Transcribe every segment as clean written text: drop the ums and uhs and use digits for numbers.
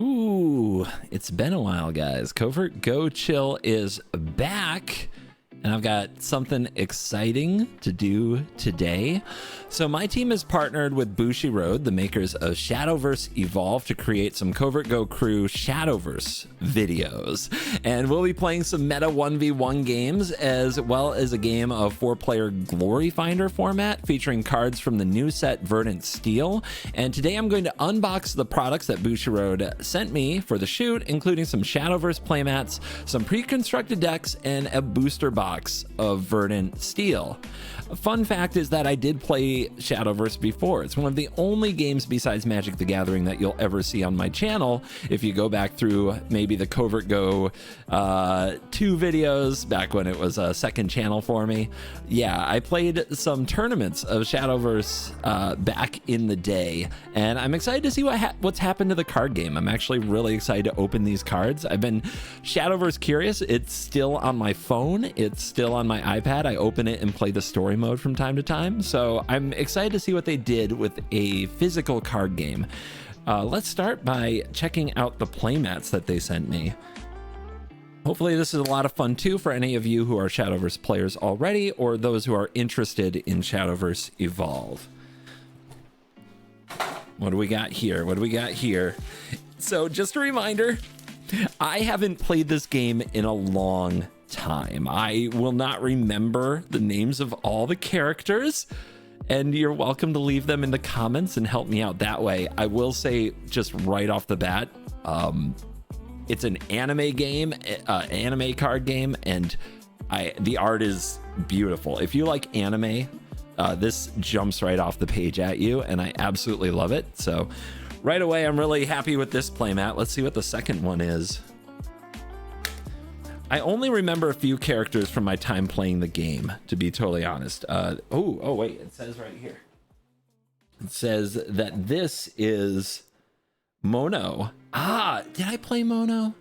Ooh, it's been a while, guys. Covert Go Chill is back, and I've got something exciting to do today. So my team has partnered with Bushiroad, the makers of Shadowverse Evolve, to create some CovertGoCrew Shadowverse videos. And we'll be playing some meta 1v1 games, as well as a game of 4-player Glory Finder format featuring cards from the new set Verdant Steel. And today I'm going to unbox the products that Bushiroad sent me for the shoot, including some Shadowverse playmats, some pre-constructed decks, and a booster box of Verdant Steel. A fun fact is that I did play Shadowverse before. It's one of the only games besides Magic the Gathering that you'll ever see on my channel. If you go back through maybe the CovertGo 2 videos back when it was a second channel for me. Yeah, I played some tournaments of Shadowverse back in the day, and I'm excited to see what's happened to the card game. I'm actually really excited to open these cards. I've been Shadowverse curious. It's still on my phone. It's still on my iPad. I open it and play the story mode from time to time. So I'm excited to see what they did with a physical card game. Let's start by checking out the playmats that they sent me. Hopefully this is a lot of fun too for any of you who are Shadowverse players already, or those who are interested in Shadowverse Evolve. What do we got here? What do we got here? So just a reminder, I haven't played this game in a long time. I will not remember the names of all the characters, and you're welcome to leave them in the comments and help me out that way. I will say just right off the bat, it's an anime game, anime card game, and the art is beautiful. If you like anime, this jumps right off the page at you, and I absolutely love it. So right away, I'm really happy with this playmat. Let's see what the second one is. I only remember a few characters from my time playing the game, to be totally honest. Oh, wait, it says right here. It says that this is Mono. Ah, did I play Mono?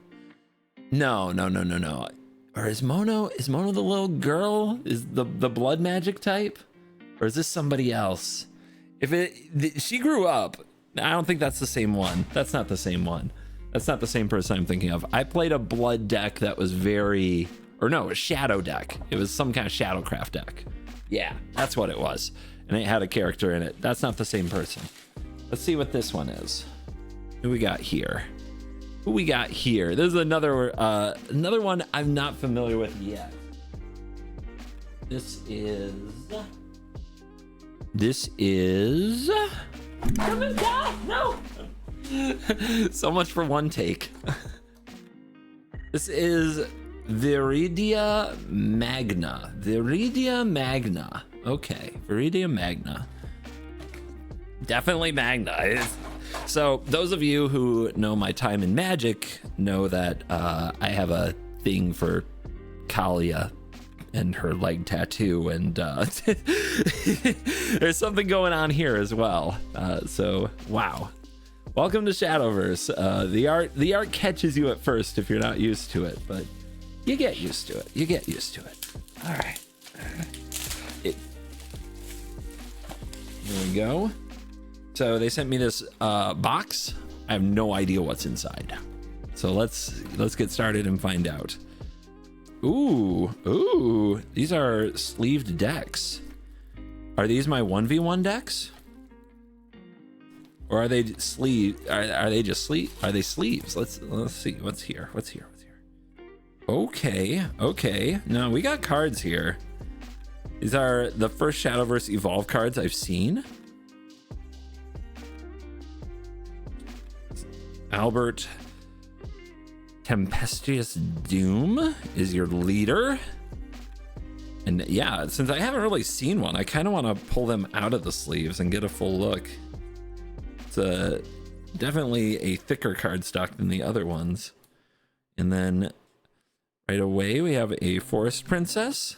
No. Or is Mono the little girl? Is the blood magic type? Or is this somebody else? She grew up. I don't think that's the same one. That's not the same one. That's not the same person I'm thinking of. I played a blood deck that was a shadow deck. It was some kind of Shadowcraft deck. Yeah, that's what it was. And it had a character in it. That's not the same person. Let's see what this one is. Who we got here? This is another one I'm not familiar with yet. This is... No! So much for one take. This is Viridia Magna. Okay, Viridia Magna. Definitely Magna. So those of you who know my time in Magic know that I have a thing for Kalia and her leg tattoo, and there's something going on here as well. So wow. Welcome to Shadowverse. The art catches you at first if you're not used to it, but you get used to it. All right. Here we go. So they sent me this box. I have no idea what's inside. So let's get started and find out. Ooh, these are sleeved decks. Are these my 1v1 decks? Or are they sleeve? Are they just sleeve? Are they sleeves? Let's see. What's here? Okay. No, we got cards here. These are the first Shadowverse Evolve cards I've seen. Albert Tempestuous Doom is your leader. And yeah, since I haven't really seen one, I kind of want to pull them out of the sleeves and get a full look. It's definitely a thicker cardstock than the other ones. And then right away we have a Forest Princess.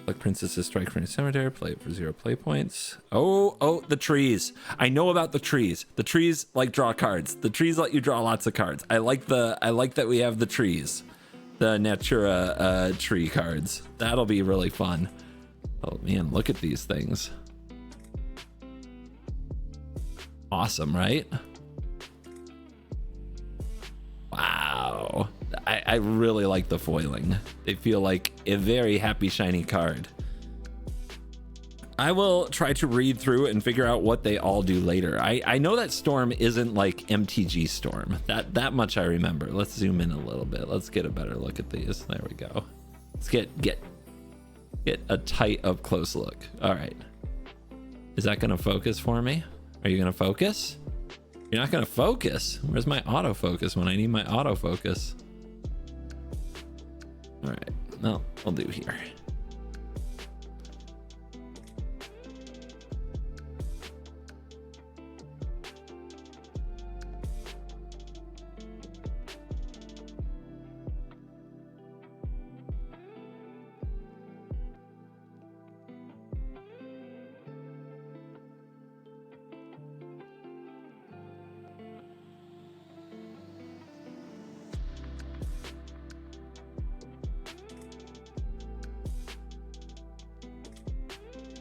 Like princesses strike from a cemetery, play it for 0 play points. Oh, the trees. I know about the trees. The trees like draw cards. The trees let you draw lots of cards. I like that we have the trees. The Natura tree cards. That'll be really fun. Oh man, look at these things. Awesome, right? I really like the foiling. They feel like a very happy, shiny card. I will try to read through and figure out what they all do later. I know that Storm isn't like MTG Storm. That much I remember. Let's zoom in a little bit. Let's get a better look at these. There we go. Let's get a tight up close look. All right. Is that gonna focus for me? Are you gonna focus? You're not gonna focus. Where's my autofocus when I need my autofocus? All right. No, we'll do here.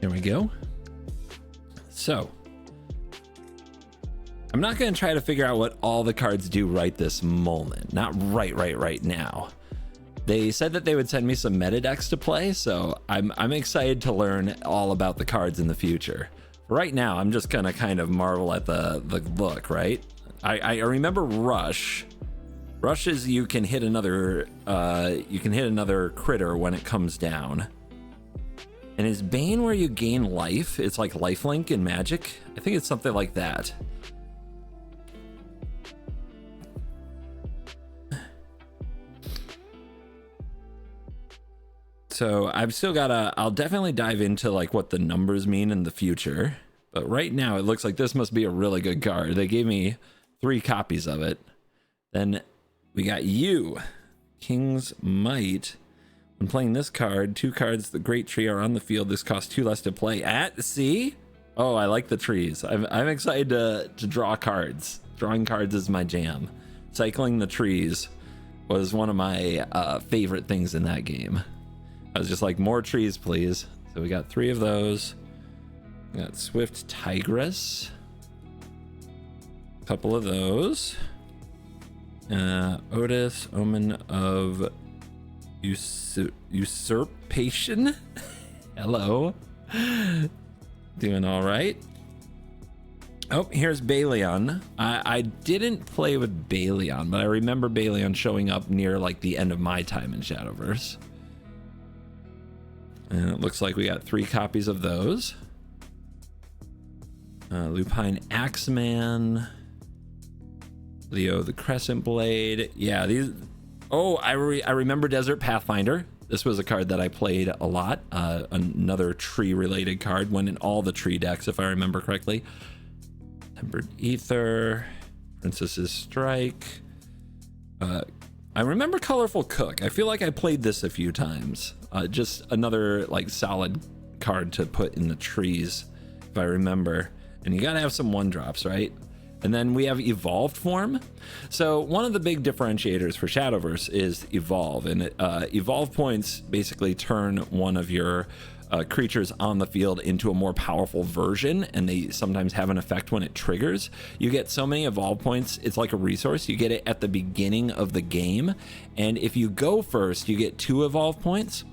There we go. So I'm not going to try to figure out what all the cards do right this moment. Not right now. They said that they would send me some meta decks to play, so I'm excited to learn all about the cards in the future. Right now, I'm just gonna kind of marvel at the look, right? I remember Rush. Rush is you can hit another critter when it comes down. And is Bane where you gain life? It's like lifelink in Magic. I think it's something like that. So I've still gotta, I'll definitely dive into like what the numbers mean in the future. But right now it looks like this must be a really good card. They gave me 3 copies of it. Then we got you, King's Might. When playing this card, 2 cards, the Great Tree, are on the field. This costs 2 less to play at. See? Oh, I like the trees. I'm excited to draw cards. Drawing cards is my jam. Cycling the trees was one of my favorite things in that game. I was just like, more trees, please. So we got 3 of those. We got Swift Tigress. A couple of those. Otis, Omen of Usurpation. Hello. Doing all right. Oh, here's Baleon. I didn't play with Baleon, but I remember Baleon showing up near like the end of my time in Shadowverse. And it looks like we got 3 copies of those. Lupine Axeman. Leo the Crescent Blade. Yeah, these... Oh, I remember Desert Pathfinder. This was a card that I played a lot. Another tree-related card. Went in all the tree decks, if I remember correctly. Tempered Ether. Princess's Strike. I remember Colorful Cook. I feel like I played this a few times. Just another like solid card to put in the trees, if I remember. And you gotta have some 1-drops, right? And then we have evolved form. So one of the big differentiators for Shadowverse is evolve, and evolve points basically turn one of your creatures on the field into a more powerful version, and they sometimes have an effect when it triggers. You get so many evolve points, it's like a resource. You get it at the beginning of the game, and if you go first, you get 2 evolve points.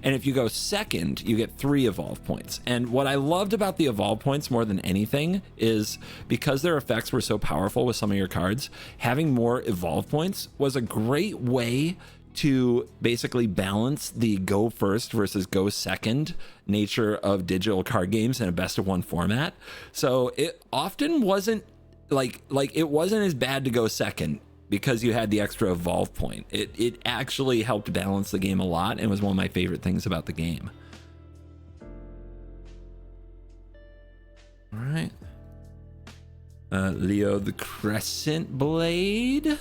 And if you go second, you get 3 evolve points. And what I loved about the evolve points more than anything is because their effects were so powerful with some of your cards, having more evolve points was a great way to basically balance the go first versus go second nature of digital card games in a best of 1 format. So it often wasn't like it wasn't as bad to go second because you had the extra evolve point. It actually helped balance the game a lot and was one of my favorite things about the game. All right. Leo the Crescent Blade.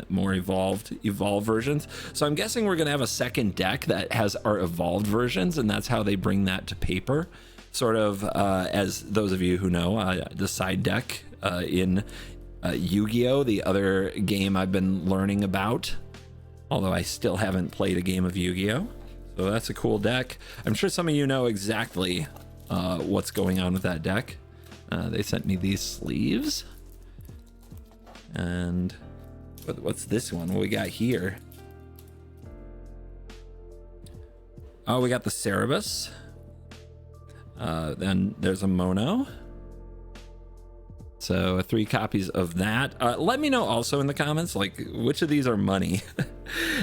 More evolved versions. So I'm guessing we're gonna have a second deck that has our evolved versions, and that's how they bring that to paper. Sort of as those of you who know, the side deck in Yu-Gi-Oh, the other game I've been learning about, although I still haven't played a game of Yu-Gi-Oh. So that's a cool deck. I'm sure some of you know exactly what's going on with that deck. They sent me these sleeves. And what's this one? What we got here? Oh, we got the Cerebus. Then there's a Mono. So 3 copies of that. Let me know also in the comments, like, which of these are money.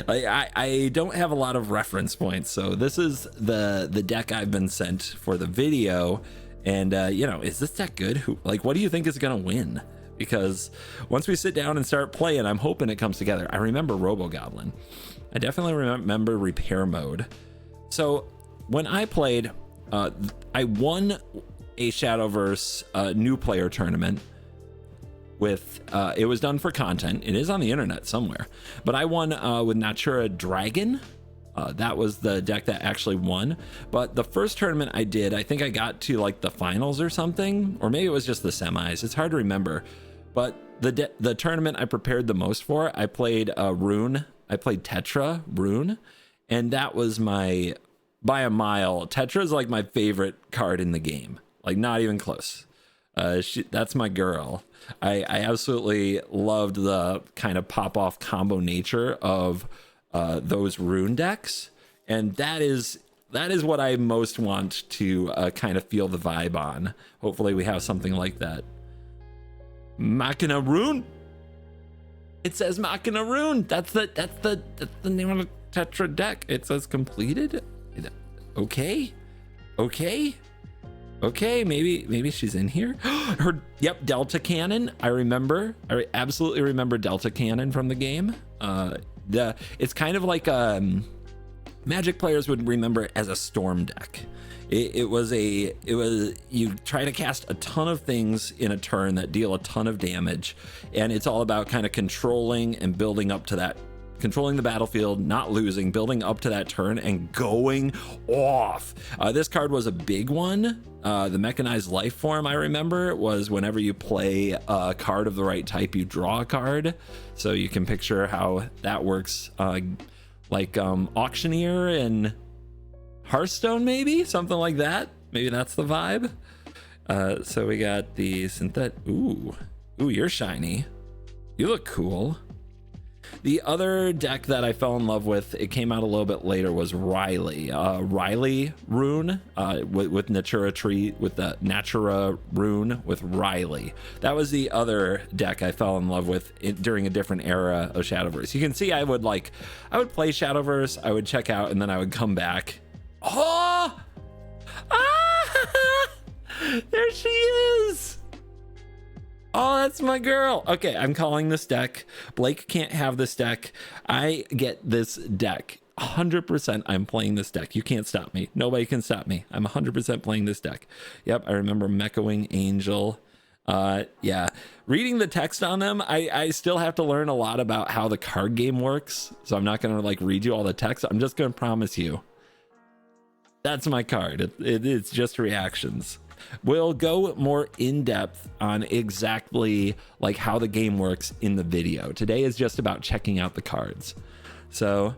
I don't have a lot of reference points, so this is the deck I've been sent for the video. And you know, is this deck good? What do you think is gonna win? Because once we sit down and start playing, I'm hoping it comes together. I remember Robo-Goblin. I definitely remember Repair Mode. So when I played, I won a Shadowverse new player tournament with it was done for content. It is on the internet somewhere, but I won with Natura Dragon. That was the deck that actually won. But the first tournament I did, I think I got to like the finals or something, or maybe it was just the semis. It's hard to remember. But the tournament I prepared the most for, I played Rune. I played Tetra Rune, and that was by a mile. Tetra is like my favorite card in the game. Like, not even close. That's my girl. I absolutely loved the kind of pop-off combo nature of those Rune decks, and that is what I most want to kind of feel the vibe on. Hopefully we have something like that. Machina Rune. It says Machina Rune. That's the name of the Tetra deck. It says completed. Okay. Okay, maybe she's in here. Yep, Delta Cannon. I absolutely remember Delta Cannon from the game. It's kind of like Magic players would remember it as a storm deck. It was you try to cast a ton of things in a turn that deal a ton of damage, and it's all about kind of controlling and building up to that. Controlling the battlefield, not losing, building up to that turn, and going off. This card was a big one. The Mechanized Life Form, I remember, was whenever you play a card of the right type, you draw a card. So you can picture how that works, like Auctioneer and Hearthstone, maybe? Something like that. Maybe that's the vibe. So we got the Synthetic. Ooh, you're shiny. You look cool. The other deck that I fell in love with, it came out a little bit later, was Riley. Riley Rune with Natura Tree, with the Natura Rune with Riley. That was the other deck I fell in love with during a different era of Shadowverse. You can see I would play Shadowverse, I would check out, and then I would come back. Oh! Ah! There she is! Oh, that's my girl. Okay, I'm calling this deck. Blake can't have this deck. I get this deck. 100% I'm playing this deck. You can't stop me. Nobody can stop me. I'm 100% playing this deck. Yep, I remember Mecha Wing Angel. Yeah, reading the text on them, I still have to learn a lot about how the card game works. So I'm not going to read you all the text. I'm just going to promise you. That's my card. It's just reactions. We'll go more in depth on exactly how the game works in the video. Today is just about checking out the cards. So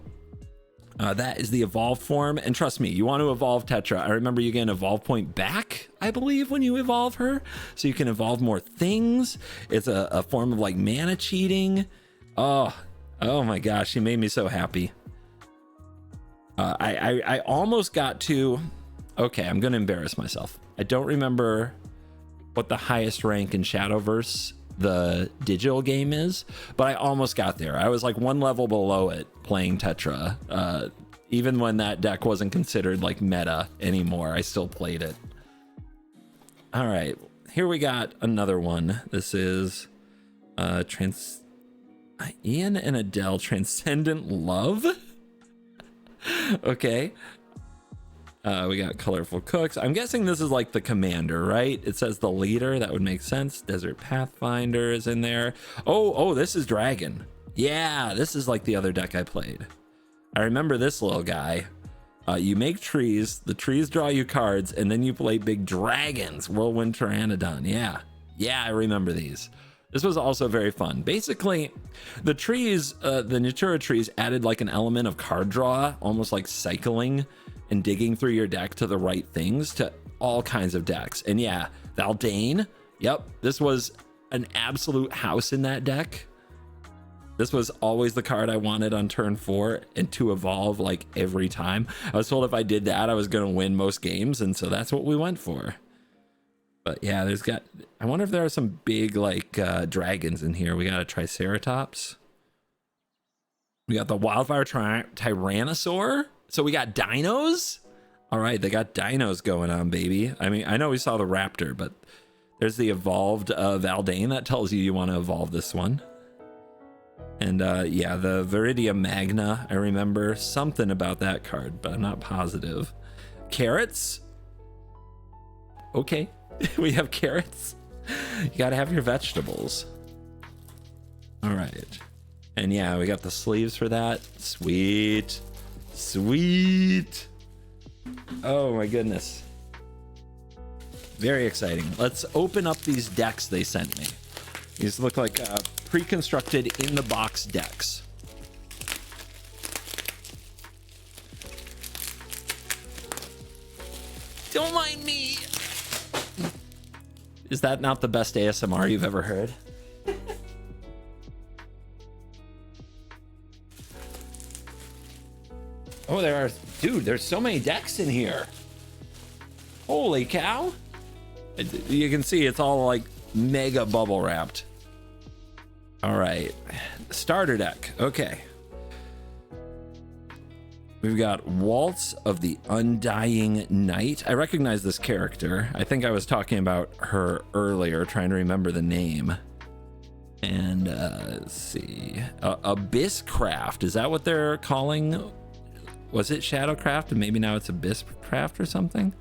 that is the evolve form, and trust me, you want to evolve Tetra. I remember you get an evolve point back, I believe, when you evolve her, so you can evolve more things. It's a form of mana cheating. Oh my gosh, she made me so happy. I almost got to. Okay, I'm gonna embarrass myself. I don't remember what the highest rank in Shadowverse the digital game is, but I almost got there. I was one level below it playing Tetra. Even when that deck wasn't considered meta anymore, I still played it. All right, here we got another one. This is Ian and Adele, Transcendent Love. Okay. We got Colorful Cooks. I'm guessing this is the commander, right? It says the leader. That would make sense. Desert Pathfinder is in there. Oh, this is Dragon. Yeah, this is the other deck I played. I remember this little guy. You make trees. The trees draw you cards, and then you play big dragons. Whirlwind Pteranodon. Yeah, I remember these. This was also very fun. Basically, the trees, the Natura trees added an element of card draw, almost cycling and digging through your deck to the right things to all kinds of decks. And yeah, Valdane, yep, this was an absolute house in that deck. This was always the card I wanted on turn 4 and to evolve like every time. I was told if I did that, I was going to win most games. And so that's what we went for. But yeah, I wonder if there are some big like dragons in here. We got a Triceratops. We got the Wildfire Tyrannosaur. So we got dinos. All right, they got dinos going on, baby. I mean, I know we saw the raptor, but there's the evolved Valdane. That tells you want to evolve this one. And yeah, the Viridia Magna. I remember something about that card, but I'm not positive. Carrots. Okay, we have carrots. You got to have your vegetables. All right. And yeah, we got the sleeves for that. Sweet. Sweet. Oh my goodness. Very exciting. Let's open up these decks they sent me. These look like pre-constructed in the box decks. Don't mind me. Is that not the best ASMR you've ever heard? Oh, dude, there's so many decks in here. Holy cow. You can see it's all like mega bubble wrapped. All right, starter deck. Okay. We've got Waltz of the Undying Night. I recognize this character. I think I was talking about her earlier, trying to remember the name. And let's see. Abysscraft. Is that what they're calling? Was it Shadowcraft? And maybe now it's Abysscraft or something?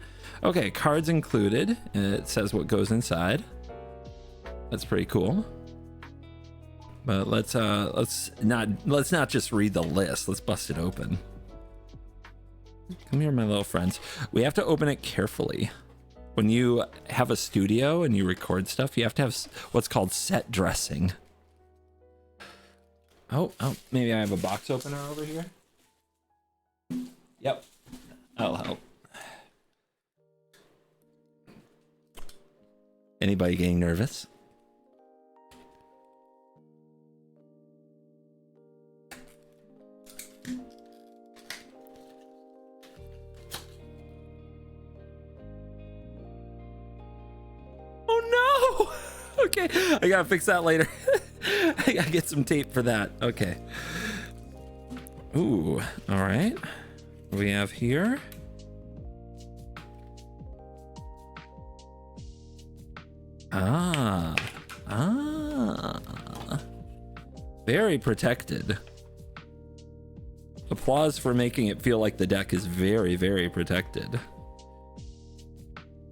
Okay, cards included. And it says what goes inside. That's pretty cool. But let's not just read the list. Let's bust it open. Come here, my little friends. We have to open it carefully. When you have a studio and you record stuff, you have to have what's called set dressing. Oh, maybe I have a box opener over here. Yep, that'll help. Anybody getting nervous? Oh no! Okay, I gotta fix that later. I gotta get some tape for that. Okay. Ooh, all right. What do we have here? Very protected. Applause for making it feel like the deck is very, very protected.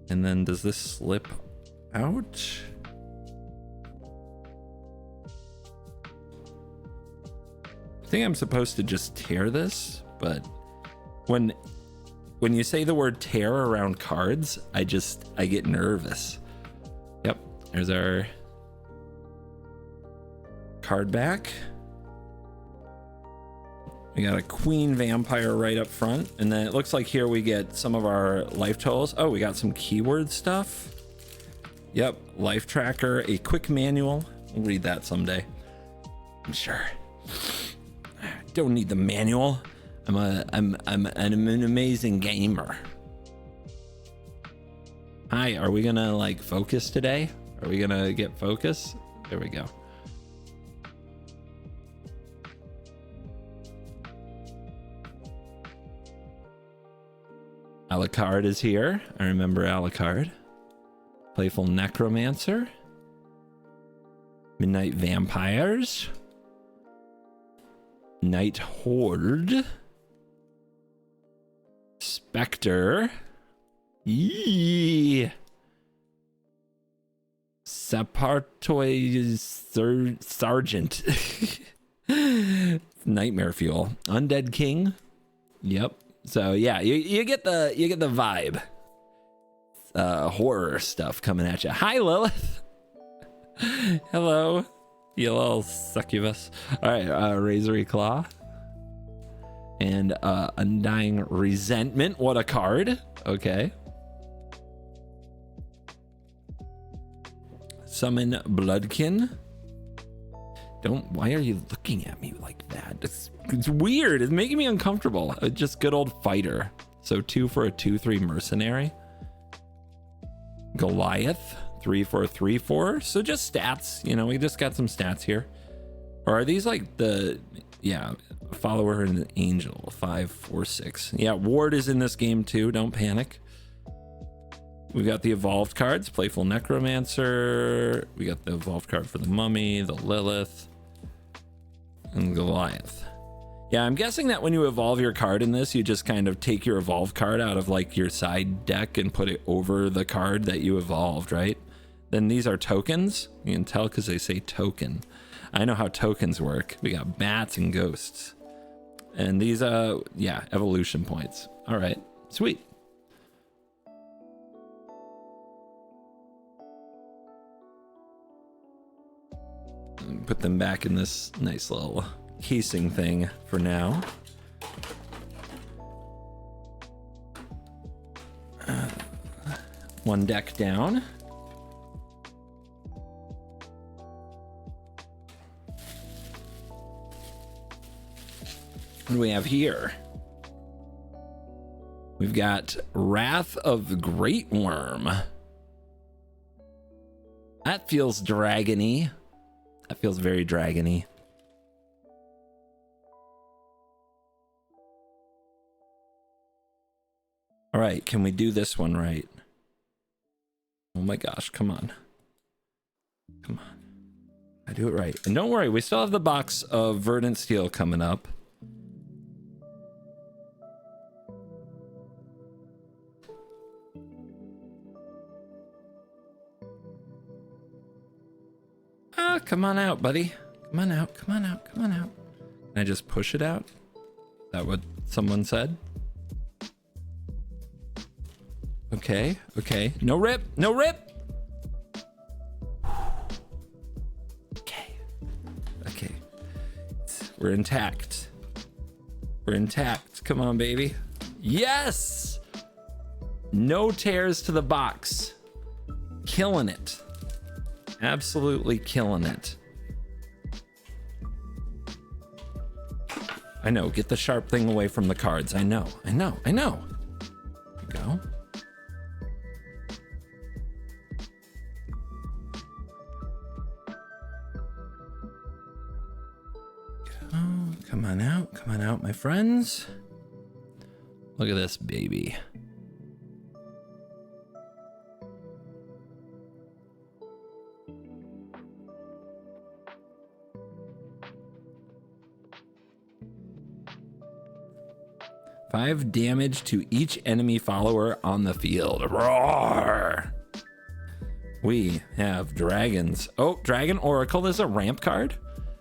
And then does this slip out? I think I'm supposed to just tear this, but when you say the word tear around cards, I get nervous. Yep, there's our card back. We got a Queen Vampire right up front, and then it looks like here we get some of our life totals. Oh, we got some keyword stuff. Yep, life tracker, a quick manual. We'll read that someday, I'm sure. Don't need the manual. I'm an amazing gamer. Hi, are we gonna like focus today? Are we gonna get focus? There we go. Alucard is here. I remember Alucard. Playful Necromancer. Midnight Vampires. Night Horde. Spectre. Yee. Sapartoy Sergeant. Nightmare Fuel. Undead King. Yep. So yeah, you get the vibe. Horror stuff coming at you. Hi, Lilith. Hello, you little succubus. All right, Razory Claw and Undying Resentment. What a card. Okay. Summon Bloodkin. Why are you looking at me like that? It's weird. It's making me uncomfortable. Just good old fighter. So 2 for a 2/3 mercenary. Goliath, 3 for a 3/4. So just stats, you know, we just got some stats here. Or are these like the, yeah, follower and an angel, 5, 4, 6. Yeah, ward is in this game too. Don't panic. We've got the evolved cards, Playful Necromancer. We got the evolved card for the Mummy, the Lilith, and Goliath. Yeah, I'm guessing that when you evolve your card in this, you just kind of take your evolved card out of like your side deck and put it over the card that you evolved, right? Then these are tokens. You can tell because they say token. I know how tokens work. We got bats and ghosts. And these, yeah, evolution points. All right, sweet. Put them back in this nice little casing thing for now. One deck down. What do we have here? We've got Wrath of the Great Worm. That feels dragony. That feels very dragony. All right, can we do this one right? Oh my gosh, come on. Come on. I do it right. And don't worry, we still have the box of Verdant Steel coming up. Ah, come on out, buddy. Come on out, come on out, come on out. Can I just push it out? Is that what someone said? Okay, okay. No rip, no rip. Okay, okay. We're intact. We're intact. Come on, baby. Yes! No tears to the box. Killing it. Absolutely killing it. I know, get the sharp thing away from the cards. I know, I know, I know. There you go. Come on out, my friends. Look at this baby. Five damage to each enemy follower on the field. Roar! We have dragons. Oh, Dragon Oracle. There's a ramp card.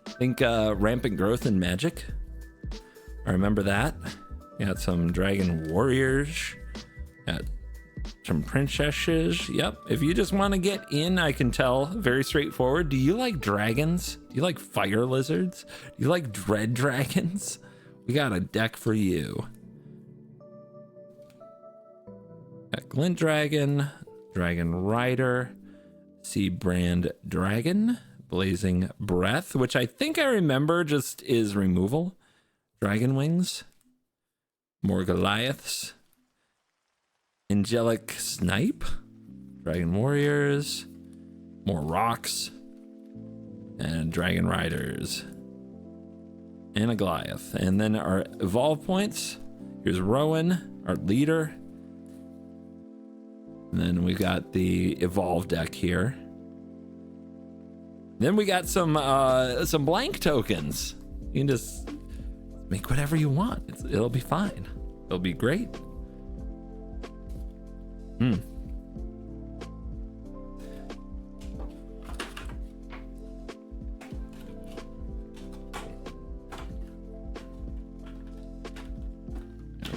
I think rampant growth and magic. I remember that. Got some dragon warriors. Got some princesses. Yep. If you just want to get in, I can tell. Very straightforward. Do you like dragons? Do you like fire lizards? Do you like dread dragons? We got a deck for you. Got Glint Dragon, Dragon Rider, Sea Brand Dragon, Blazing Breath, which I think I remember just is removal. Dragon Wings, more Goliaths, Angelic Snipe, Dragon Warriors, more Rocks, and Dragon Riders, and a Goliath. And then our evolve points. Here's Rowan, our leader. And then we've got the evolve deck here. Then we got some blank tokens. You can just make whatever you want. It'll be fine. It'll be great. There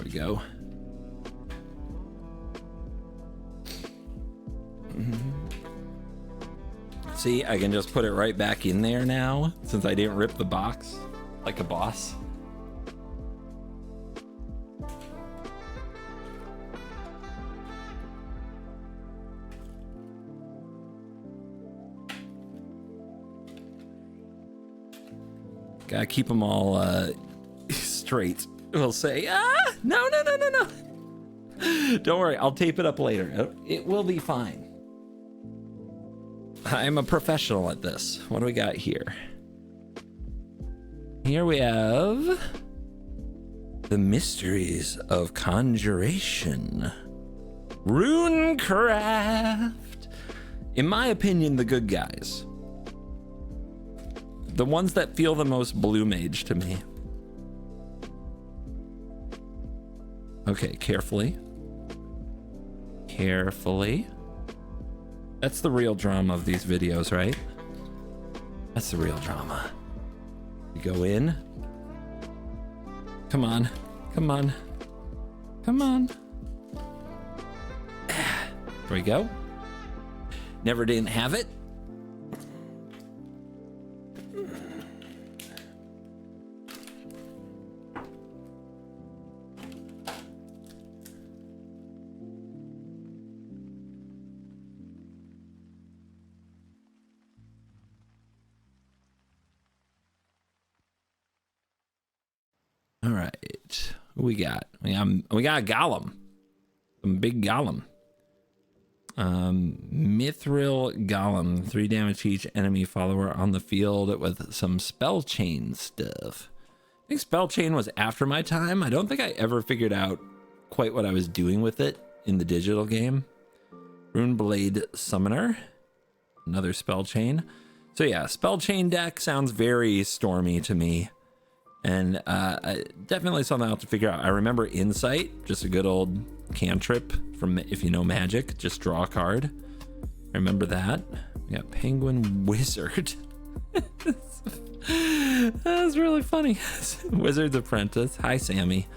we go. See, I can just put it right back in there now since I didn't rip the box like a boss. Gotta keep them all straight. We'll say, no. Don't worry, I'll tape it up later. It will be fine. I'm a professional at this. What do we got here? Here we have the mysteries of conjuration. Runecraft. In my opinion, the good guys. The ones that feel the most blue mage to me. Okay, carefully. Carefully. That's the real drama of these videos, right? That's the real drama. You go in. Come on. Come on. Come on. There we go. Never didn't have it. All right, what we got? We got a golem, some big golem. Mithril golem, 3 damage to each enemy follower on the field with some spell chain stuff. I think spell chain was after my time. I don't think I ever figured out quite what I was doing with it in the digital game. Runeblade summoner, another spell chain. So yeah, spell chain deck sounds very stormy to me. And definitely something I'll have to figure out. I remember Insight, just a good old cantrip from, if you know Magic, just draw a card. I remember that. We got Penguin Wizard. That's really funny. Wizard's Apprentice. Hi, Sammy.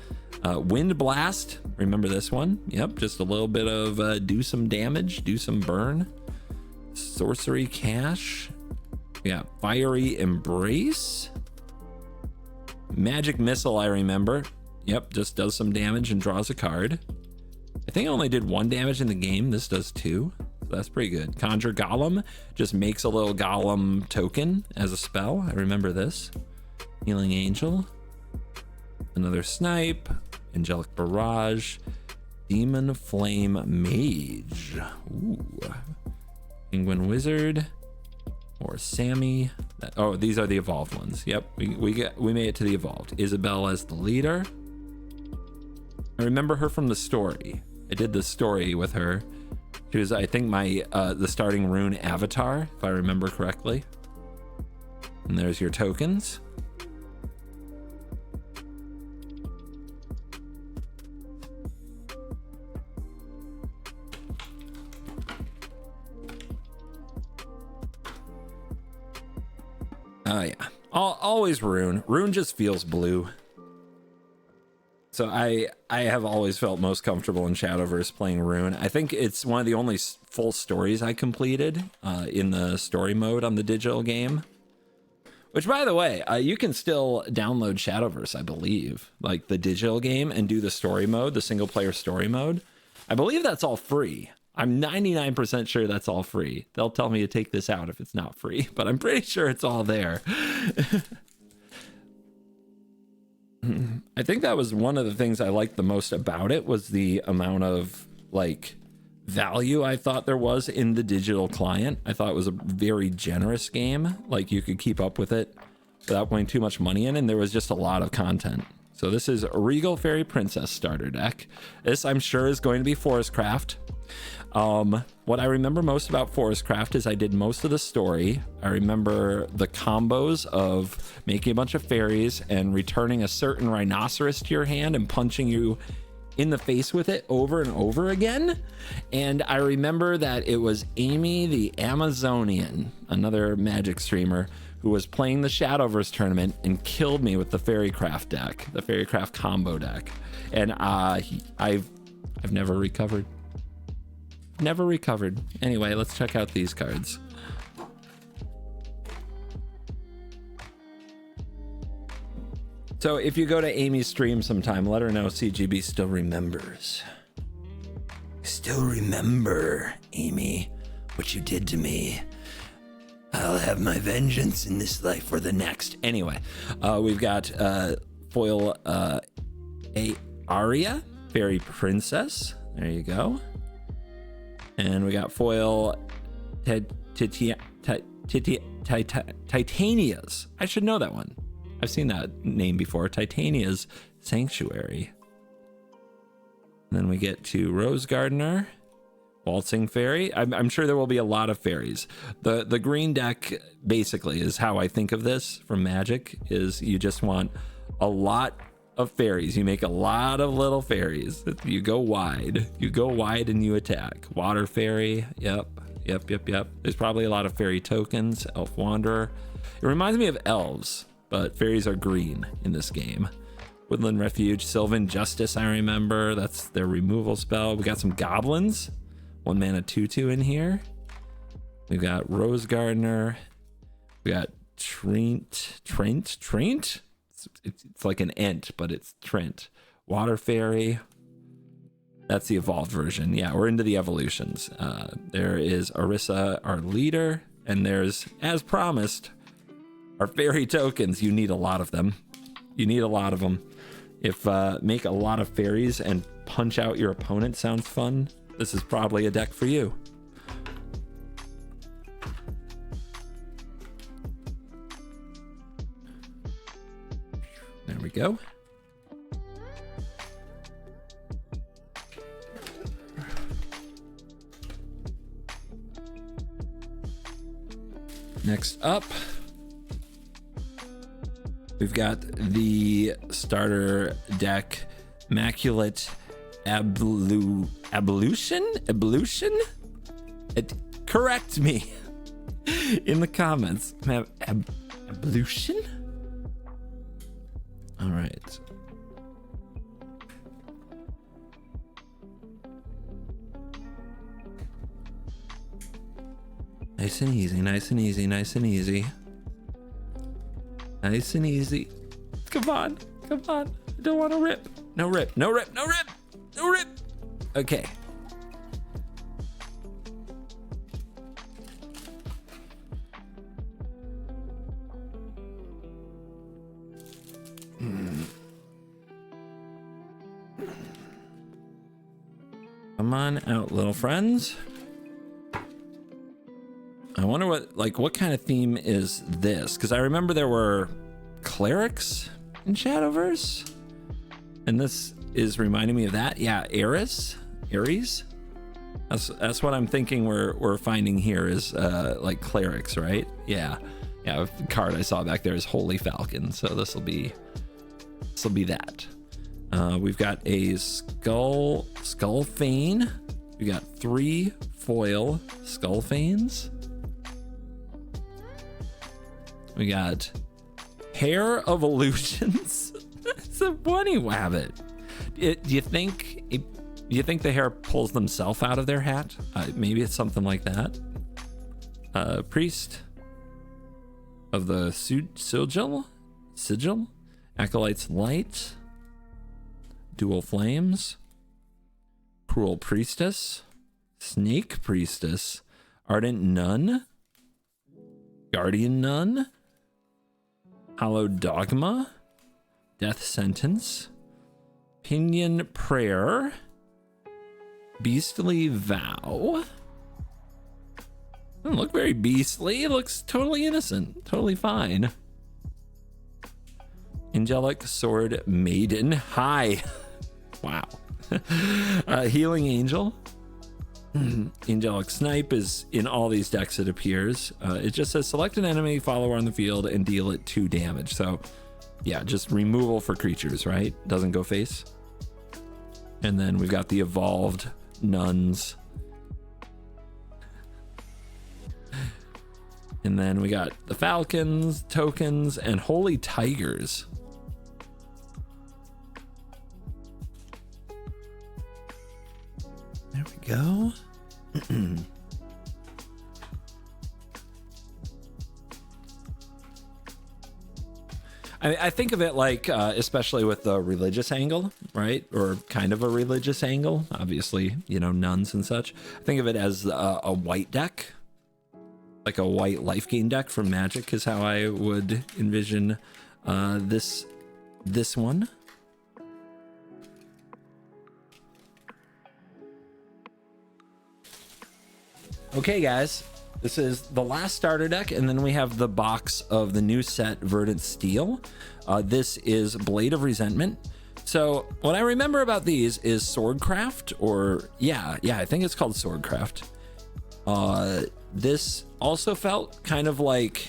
Wind Blast. Remember this one? Yep, just a little bit of do some damage, do some burn. Sorcery Cache. We got Fiery Embrace. Magic Missile, I remember. Yep, just does some damage and draws a card. I think I only did 1 damage in the game. This does 2. So that's pretty good. Conjure Golem just makes a little golem token as a spell. I remember this. Healing Angel. Another Snipe. Angelic Barrage. Demon Flame Mage. Ooh. Penguin Wizard. Or Sammy. Oh, these are the evolved ones. Yep, we made it to the evolved. Isabel as the leader. I remember her from the story. I did the story with her. She was, I think, my the starting rune avatar, if I remember correctly. And there's your tokens. Oh yeah, always rune. Rune just feels blue. So I have always felt most comfortable in Shadowverse playing rune. I think it's one of the only full stories I completed in the story mode on the digital game. Which, by the way, you can still download Shadowverse, I believe, like the digital game, and do the story mode, the single player story mode. I believe that's all free. I'm 99% sure that's all free. They'll tell me to take this out if it's not free, but I'm pretty sure it's all there. I think that was one of the things I liked the most about it, was the amount of like value I thought there was in the digital client. I thought it was a very generous game. Like you could keep up with it without putting too much money in, and there was just a lot of content. So this is a Regal Fairy Princess starter deck. This, I'm sure, is going to be Forestcraft. What I remember most about Forestcraft is I did most of the story. I remember the combos of making a bunch of fairies and returning a certain rhinoceros to your hand and punching you in the face with it over and over again. And I remember that it was Amy the Amazonian, another Magic streamer, who was playing the Shadowverse tournament and killed me with the Fairycraft deck, the Fairycraft combo deck. And I've never recovered. Never recovered. Anyway, let's check out these cards. So if you go to Amy's stream sometime, let her know CGB still remembers. Still remember, Amy, what you did to me. I'll have my vengeance in this life or the next. Anyway, we've got foil Aria, Fairy Princess. There you go. And we got foil Titania's. I should know that one. I've seen that name before. Titania's Sanctuary. And then we get to Rose Gardener, Waltzing Fairy. I'm sure there will be a lot of fairies. The green deck basically is how I think of this from Magic, is you just want a lot of fairies. You make a lot of little fairies. You go wide. You go wide and you attack. Water Fairy. Yep. There's probably a lot of fairy tokens. Elf Wanderer. It reminds me of elves, but fairies are green in this game. Woodland Refuge, Sylvan Justice, I remember. That's their removal spell. We got some goblins. 1 mana 2/2 in here. We've got Rose Gardener. We got Trent. It's like an Ent, but it's Trent. Water Fairy. That's the evolved version. Yeah, we're into the evolutions. There is Orisa, our leader, and there's, as promised, our fairy tokens. You need a lot of them. If make a lot of fairies and punch out your opponent sounds fun, this is probably a deck for you. There we go. Next up, we've got the starter deck, Immaculate Ablution? Correct me in the comments. Ablution? All right. Nice and easy, nice and easy, nice and easy. Nice and easy. Come on, come on. I don't want to rip. No rip, no rip, no rip, no rip. Okay. Come on out, little friends. I wonder what kind of theme is this? Because I remember there were clerics in Shadowverse, and this is reminding me of that. Yeah, Ares. That's what I'm thinking. We're finding here is like clerics, right? Yeah. The card I saw back there is Holy Falcon, so this will be that. We've got a Skullfane. We got 3 foil Skullfanes. We got Hair of Illusions. It's a bunny wabbit. Do you think the hair pulls themselves out of their hat? Maybe it's something like that. Priest of the Sigil, Acolyte's Light, Dual Flames, Cruel Priestess, Snake Priestess, Ardent Nun, Guardian Nun, Hallowed Dogma, Death Sentence, Pinion Prayer, Beastly Vow. Doesn't look very beastly. It looks totally innocent, totally fine. Angelic Sword Maiden. Hi. Wow. Healing Angel. Angelic Snipe is in all these decks, it appears. It just says select an enemy follower on the field and deal it 2 damage. So yeah, just removal for creatures, right? Doesn't go face. And then we've got the evolved nuns. And then we got the falcons, tokens, and holy tigers. There we go. I think of it like, especially with the religious angle, right? Or kind of a religious angle. Obviously, nuns and such. I think of it as a white deck. like a white life gain deck from Magic is how I would envision this one. Okay, guys, this is the last starter deck, and then we have the box of the new set, Verdant Steel. This is Blade of Resentment. So what I remember about these is Swordcraft, or yeah, I think it's called Swordcraft. This also felt kind of like,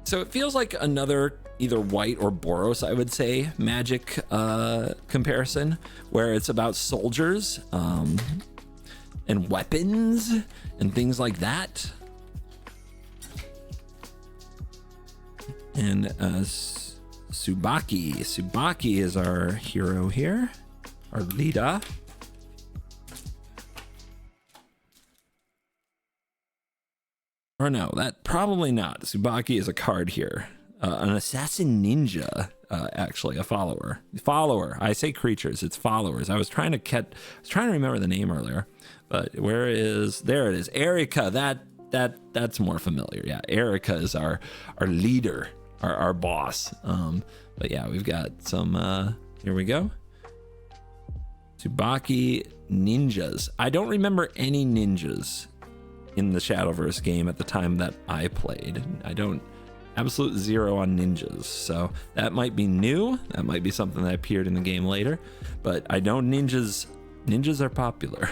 so it feels like another either white or Boros, I would say, Magic comparison, where it's about soldiers and weapons and things like that. And Tsubaki is our hero here, our leader. Or no, that probably not. Tsubaki is a card here. An assassin ninja, actually a follower. I say creatures, it's followers. I was trying to remember the name earlier, but there it is. Erica, that's more familiar. Yeah, Erica is our leader, our boss. But yeah, we've got some, here we go. Tsubaki ninjas. I don't remember any ninjas in the Shadowverse game at the time that I played. I don't, absolute zero on ninjas. So that might be new. That might be something that appeared in the game later, but I know ninjas are popular.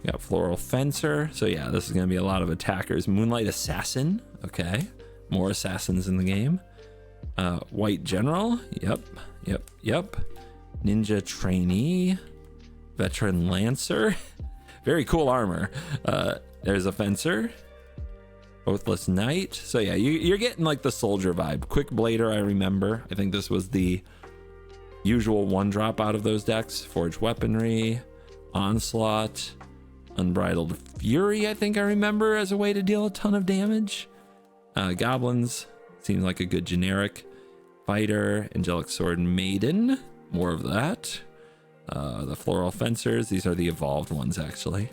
We got Floral Fencer. So yeah, this is going to be a lot of attackers. Moonlight Assassin. Okay. More assassins in the game. White General. Yep. Ninja Trainee. Veteran Lancer. Very cool armor. There's a Fencer. Oathless Knight. So yeah, you're getting like the soldier vibe. Quick Blader, I remember. I think this was the usual one drop out of those decks. Forged Weaponry. Onslaught. Unbridled Fury, I think I remember, as a way to deal a ton of damage. Goblins. Seems like a good generic. Fighter. Angelic Sword Maiden. More of that. The Floral Fencers. These are the evolved ones, actually.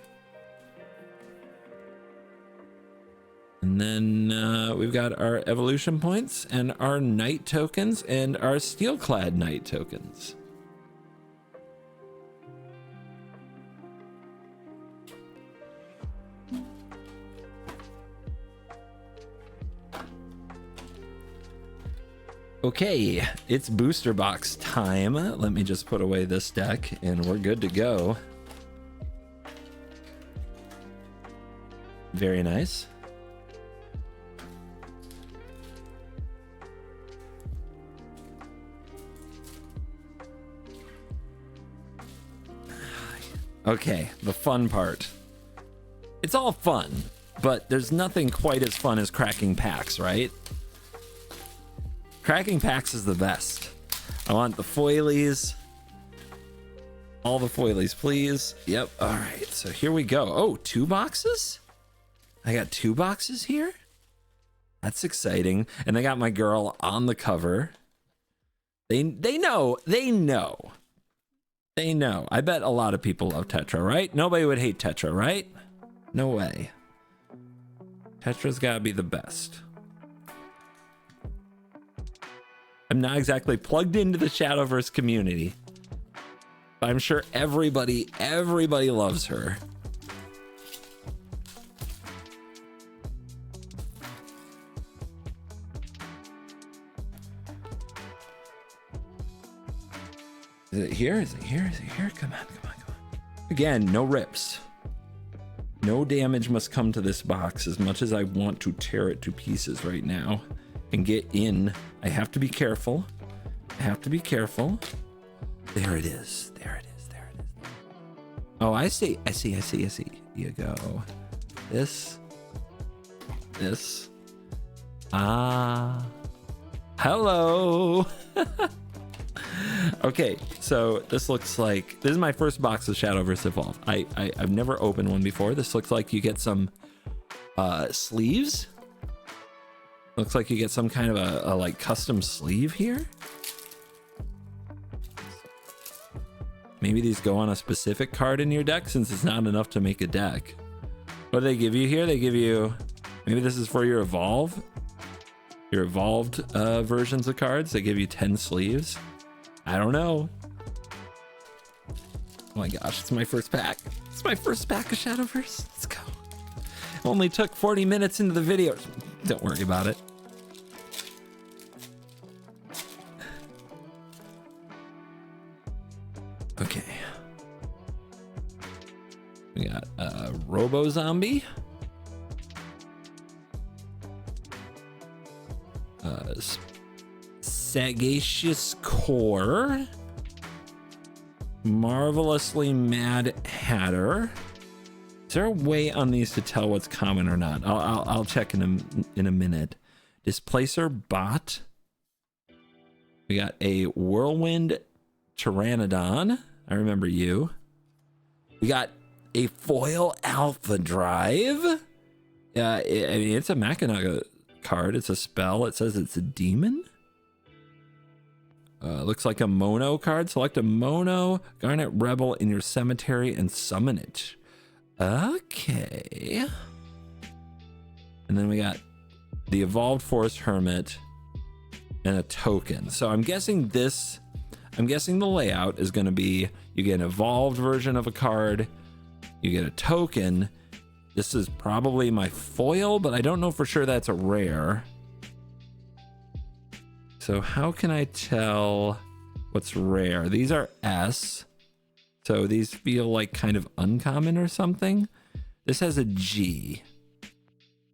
And then we've got our evolution points and our knight tokens and our steel-clad knight tokens. Okay, it's booster box time. Let me just put away this deck and we're good to go. Very nice. Okay, the fun part. It's all fun, but there's nothing quite as fun as cracking packs, right? Cracking packs is the best. I want the foilies. All the foilies, please. Yep. All right, so here we go. Oh, 2 boxes? I got 2 boxes here? That's exciting. And they got my girl on the cover. They know. I bet a lot of people love Tetra, right? Nobody would hate Tetra, right? No way. Tetra's gotta be the best. I'm not exactly plugged into the Shadowverse community, but I'm sure everybody loves her. Is it here? Is it here? Come on. Again, no rips. No damage must come to this box as much as I want to tear it to pieces right now and get in. I have to be careful. There it is. Oh, I see. You go. This. Hello. Okay, so this looks like, this is my first box of Shadowverse Evolve. I've never opened one before. This looks like you get some sleeves. Looks like you get some kind of a like custom sleeve here. Maybe these go on a specific card in your deck since it's not enough to make a deck. What do they give you here? They give you Maybe this is for your Evolve. Your evolved versions of cards. They give you 10 sleeves. I don't know. Oh my gosh, it's my first pack. It's my first pack of Shadowverse. Let's go. Only took 40 minutes into the video. Don't worry about it. Okay. We got Robo Zombie. Sagacious Core. Marvelously Mad Hatter. Is there a way on these to tell what's common or not? I'll check in a minute. Displacer Bot. We got a Whirlwind Pteranodon. I remember you. We got a Foil Alpha Drive. I mean, it's a Machinaga card. It's a spell. It says it's a demon. Looks like a mono card. Select a mono Garnet Rebel in your cemetery and summon it. Okay. And then we got the Evolved Forest Hermit and a token. So I'm guessing the layout is going to be, you get an evolved version of a card, you get a token. This is probably my foil, but I don't know for sure that's a rare. So how can I tell what's rare? These are S. So these feel like kind of uncommon or something. This has a G.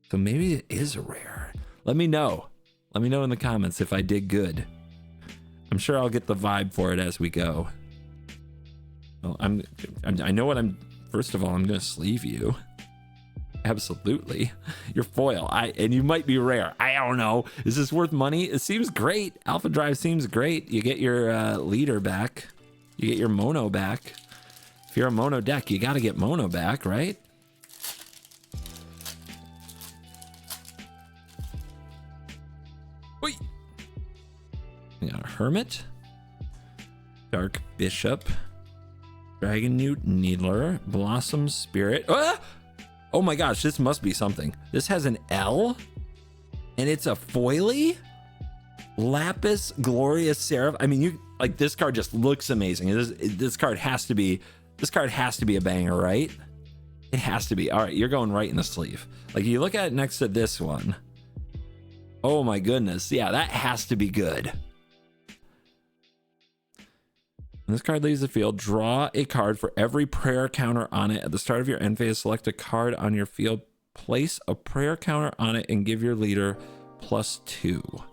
So maybe it is a rare. Let me know. Let me know in the comments if I did good. I'm sure I'll get the vibe for it as we go. Well, I know what I'm, first of all, I'm going to sleeve you. Absolutely. Your foil. And you might be rare. I don't know. Is this worth money? It seems great. Alpha Drive seems great. You get your leader back. You get your mono back. If you're a mono deck, you got to get mono back, right? Wait. We got a Hermit. Dark Bishop. Dragon Newt Needler. Blossom Spirit. Ah! Oh my gosh, this must be something. This has an L, and it's a foily Lapis Glorious Seraph. I mean, you like this card just looks amazing. This card has to be a banger, right? It has to be. All right, you're going right in the sleeve. Like you look at it next to this one. Oh my goodness, yeah, that has to be good. When this card leaves the field, draw a card for every prayer counter on it. At the start of your end phase, select a card on your field, place a prayer counter on it, and give your leader +2. I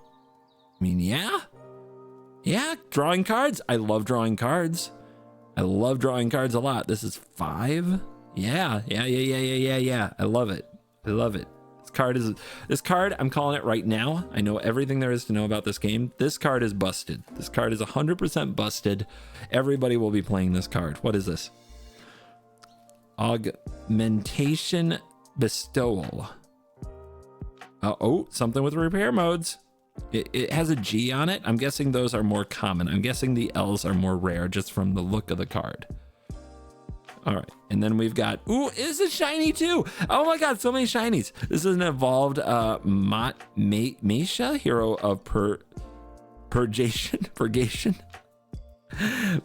mean, yeah, drawing cards. I love drawing cards. I love drawing cards a lot. This is 5. Yeah. I love it. This card, I'm calling it right now. I know everything there is to know about this game. This card is busted. This card is 100% busted. Everybody will be playing this card. What is this? Augmentation Bestowal. Oh, something with repair modes. It has a G on it. I'm guessing those are more common. I'm guessing the L's are more rare just from the look of the card. All right, and then we've got, ooh, is a shiny too. Oh my God, so many shinies. This is an evolved Mesha, hero of Purgation.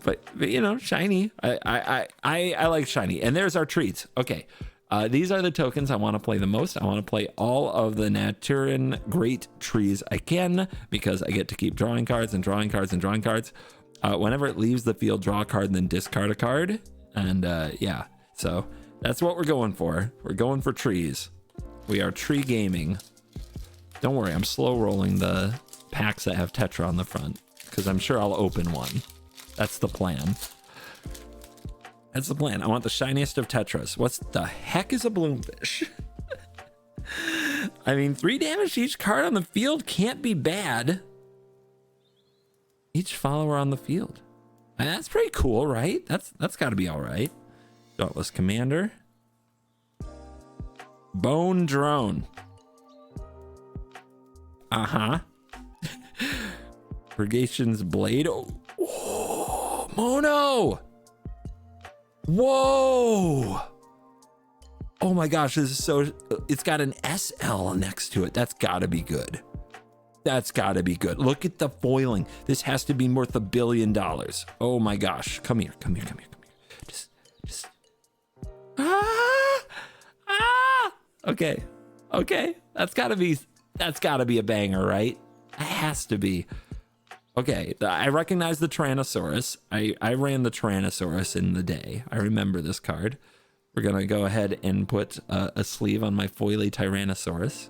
but you know, shiny. I like shiny. And there's our treats. Okay, these are the tokens I want to play the most. I want to play all of the Naturan Great Trees I can, because I get to keep drawing cards and drawing cards and drawing cards. Whenever it leaves the field, draw a card and then discard a card. And yeah, so that's what we're going for. We're going for trees. We are tree gaming. Don't worry, I'm slow rolling the packs that have Tetra on the front, because I'm sure I'll open one. That's the plan. That's the plan. I want the shiniest of Tetras. What the heck is a Bloomfish? I mean, 3 damage to each card on the field can't be bad. Each follower on the field. And that's pretty cool, right? That's got to be all right. Dauntless Commander. Bone Drone. Uh-huh. Purgation's Blade. Oh, Mono! Whoa! Oh my gosh, this is so, it's got an SL next to it. That's gotta be good. That's gotta be good. Look at the foiling. This has to be worth $1 billion. Oh my gosh. Come here, come here, come here, come here. Just. Okay. Okay. That's gotta be a banger, right? It has to be. Okay. I recognize the Tyrannosaurus. I ran the Tyrannosaurus in the day. I remember this card. We're gonna go ahead and put a sleeve on my foily Tyrannosaurus.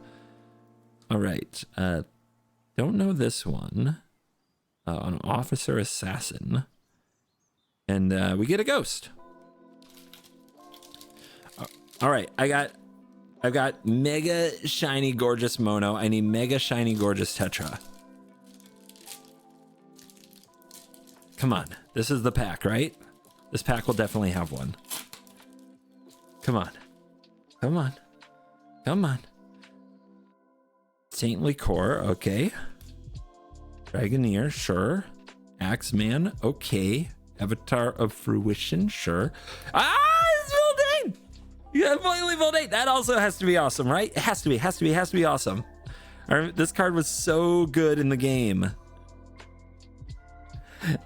All right. Don't know this one. An officer assassin. And we get a ghost. All right, I've got mega shiny gorgeous mono. I need mega shiny gorgeous tetra. Come on, this is the pack, right? This pack will definitely have one. Come on, come on, come on. Saintly Core, okay. Dragoneer, sure. Axeman, okay. Avatar of Fruition, sure. It's Verdant! Yeah, finally Verdant. That also has to be awesome, right? It has to be awesome. This card was so good in the game.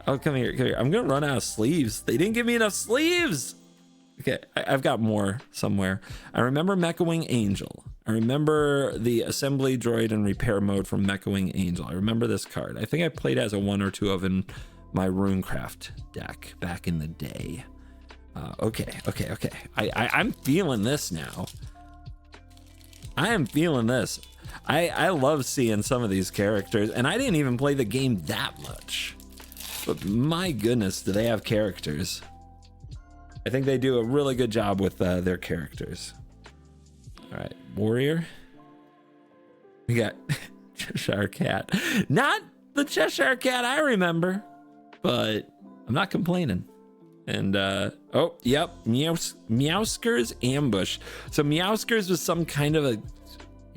Oh, come here, come here. I'm gonna run out of sleeves. They didn't give me enough sleeves. Okay, I've got more somewhere. I remember Mecha Wing Angel. I remember the assembly droid and repair mode from Mecha Wing Angel. I remember this card. I think I played as a 1 or 2 of in my Runecraft deck back in the day. Okay. I'm feeling this now. I am feeling this. I love seeing some of these characters, and I didn't even play the game that much. But my goodness, do they have characters? I think they do a really good job with their characters. All right, Warrior. We got Cheshire Cat. Not the Cheshire Cat I remember, but I'm not complaining. And, oh, yep, Meowsker's Ambush. So Meowsker's was some kind of a...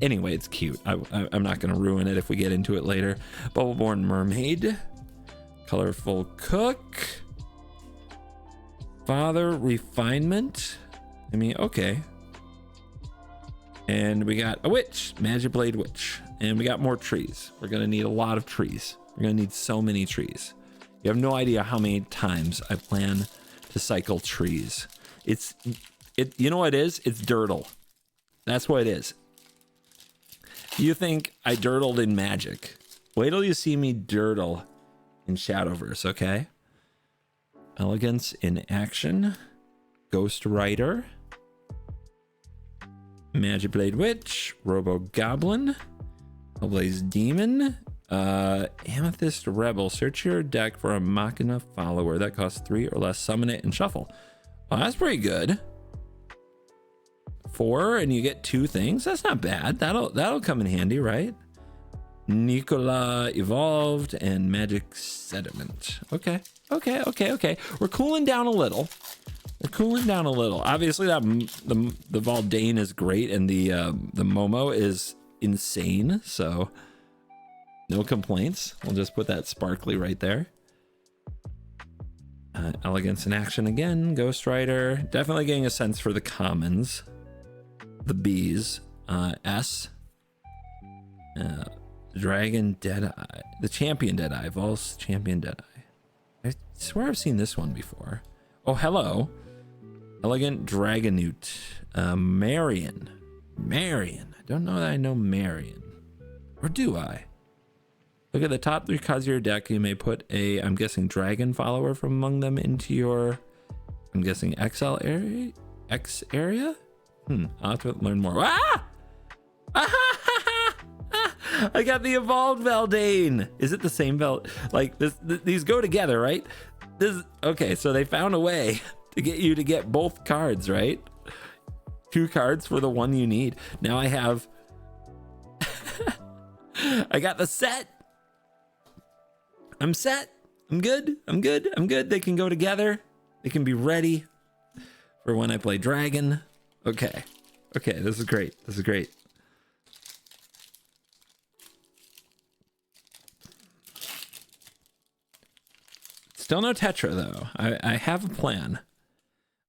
Anyway, it's cute. I'm not going to ruin it if we get into it later. Bubbleborn Mermaid. Colorful Cook. Father Refinement. I mean, okay. And we got a witch, Magic Blade Witch. And we got more trees. We're going to need a lot of trees. We're going to need so many trees. You have no idea how many times I plan to cycle trees. You know what it is? It's Dirtle. That's what it is. You think I dirtled in Magic. Wait till you see me dirtle in Shadowverse, okay? Elegance in Action. Ghost Rider. Magic Blade Witch. Robo Goblin. Hellblaze Demon. Amethyst Rebel. Search your deck for a Machina follower that costs 3 or less. Summon it and shuffle. Oh, that's pretty good. 4 and you get 2 things. That's not bad. That'll come in handy, right? Nicola Evolved and Magic Sediment. Okay. We're cooling down a little. Obviously, that the Valdane is great, and the Momo is insane. So no complaints. We'll just put that sparkly right there. Elegance in Action again. Ghost Rider. Definitely getting a sense for the commons. The Bs. S. Dragon Deadeye. The Champion Deadeye. Vol's Champion Deadeye. I swear I've seen this one before. Oh, hello. Elegant Dragonute. Marion. I don't know that I know Marion. Or do I? Look at the top 3 cards of your deck. You may put a, I'm guessing, dragon follower from among them into your, I'm guessing, XL area? X area? I'll have to learn more. I got the evolved Valdane. Is it the same like this? These go together, right? Okay, so they found a way to get you to get both cards, right? 2 cards for the one you need. Now I have I got the set. I'm set. I'm good. They can go together. They can be ready for when I play Dragon. Okay, this is great. Still no Tetra, though. I have a plan.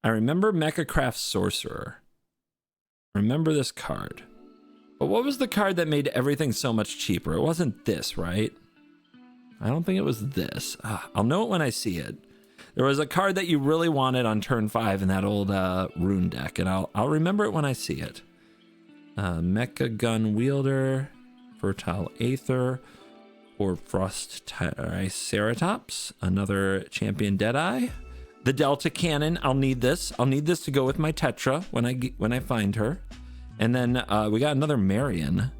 I remember Mechacraft Sorcerer. Remember this card. But what was the card that made everything so much cheaper? It wasn't this, right? I don't think it was this. I'll know it when I see it. There was a card that you really wanted on turn 5 in that old rune deck, and I'll remember it when I see it. Mecha Gun Wielder, Fertile Aether, or Frost Triceratops, another Champion Deadeye. The Delta Cannon, I'll need this. I'll need this to go with my Tetra when I find her. And then we got another Marion.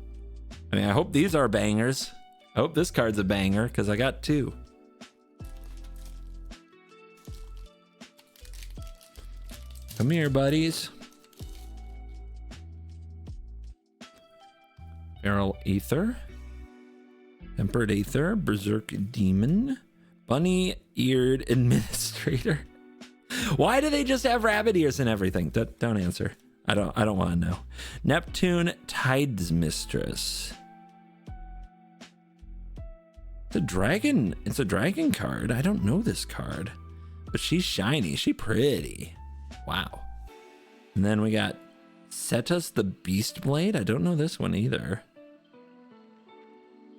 I mean, I hope these are bangers. I hope this card's a banger, because I got 2. Come here, buddies. Feral Aether. Tempered Aether. Berserk Demon. Bunny-eared Administrator. Why do they just have rabbit ears and everything? Don't answer. I don't want to know. Neptune Tides Mistress. It's a dragon. It's a dragon card. I don't know this card, but she's shiny. She's pretty. Wow. And then we got Cetus the Beast Blade. I don't know this one either.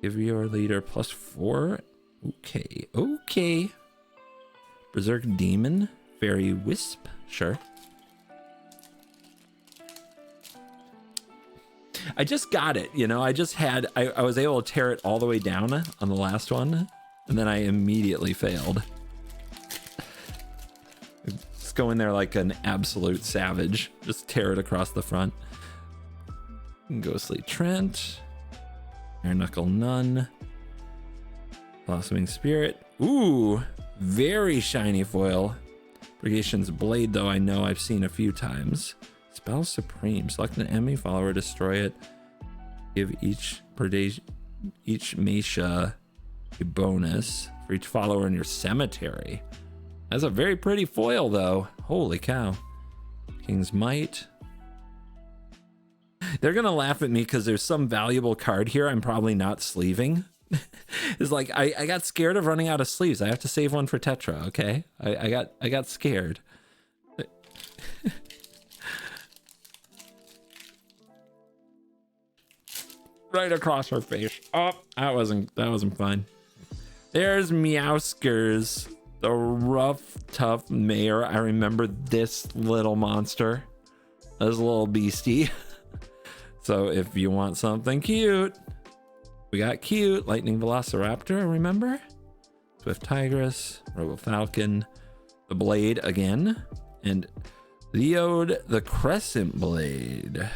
Give your leader +4. Okay. Berserk Demon. Fairy Wisp. Sure. I just got it, you know. I was able to tear it all the way down on the last one, and then I immediately failed. Just go in there like an absolute savage. Just tear it across the front. Ghostly Trent. Bare Knuckle Nun. Blossoming Spirit. Ooh, very shiny foil. Brigation's Blade, though, I know I've seen a few times. Spell Supreme. Select an enemy follower, destroy it. Give each Mesha a bonus for each follower in your cemetery. That's a very pretty foil, though. Holy cow. King's Might. They're gonna laugh at me because there's some valuable card here I'm probably not sleeving. It's like I got scared of running out of sleeves. I have to save one for Tetra, okay? I got scared. Right across her face. Oh, that wasn't fun. There's Meowskers, the rough, tough mayor. I remember this little monster. This little beastie. So if you want something cute, we got cute. Lightning Velociraptor, remember? Swift Tigress, Robo Falcon, the Blade again, and Leod the Crescent Blade. I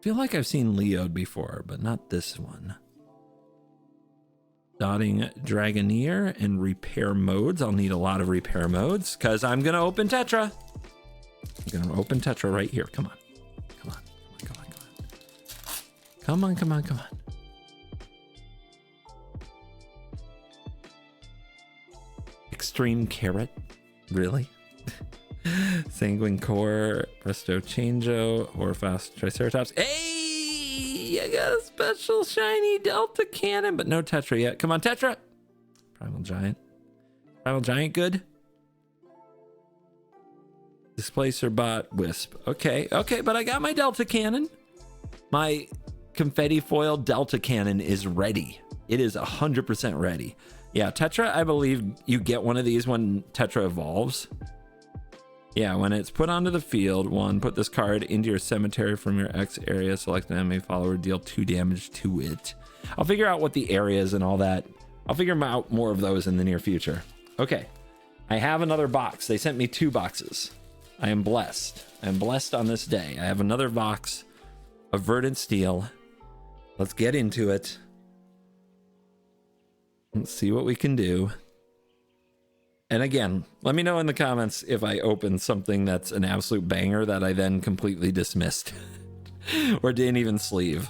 feel like I've seen Leod before, but not this one. Dotting Dragoneer and repair modes. I'll need a lot of repair modes because I'm going to open Tetra. I'm going to open Tetra right here. Come on. Come on. Extreme Carrot? Really? Sanguine Core, Presto Changeo, Horfast Triceratops. Hey! I got a special shiny Delta Cannon, but no Tetra yet. Come on, Tetra! Primal Giant. Primal Giant good? Displacer Bot Wisp. Okay, but I got my Delta Cannon. My confetti foil Delta Cannon is ready. It is 100% ready. Yeah, Tetra, I believe you get one of these when Tetra evolves. Yeah, when it's put onto the field, 1, put this card into your cemetery from your X area, select an enemy follower, deal 2 damage to it. I'll figure out what the areas and all that. I'll figure out more of those in the near future. Okay, I have another box. They sent me 2 boxes. I am blessed. I am blessed on this day. I have another box of Verdant Steel. Let's get into it. Let's see what we can do. And again, let me know in the comments if I open something that's an absolute banger that I then completely dismissed or didn't even sleeve.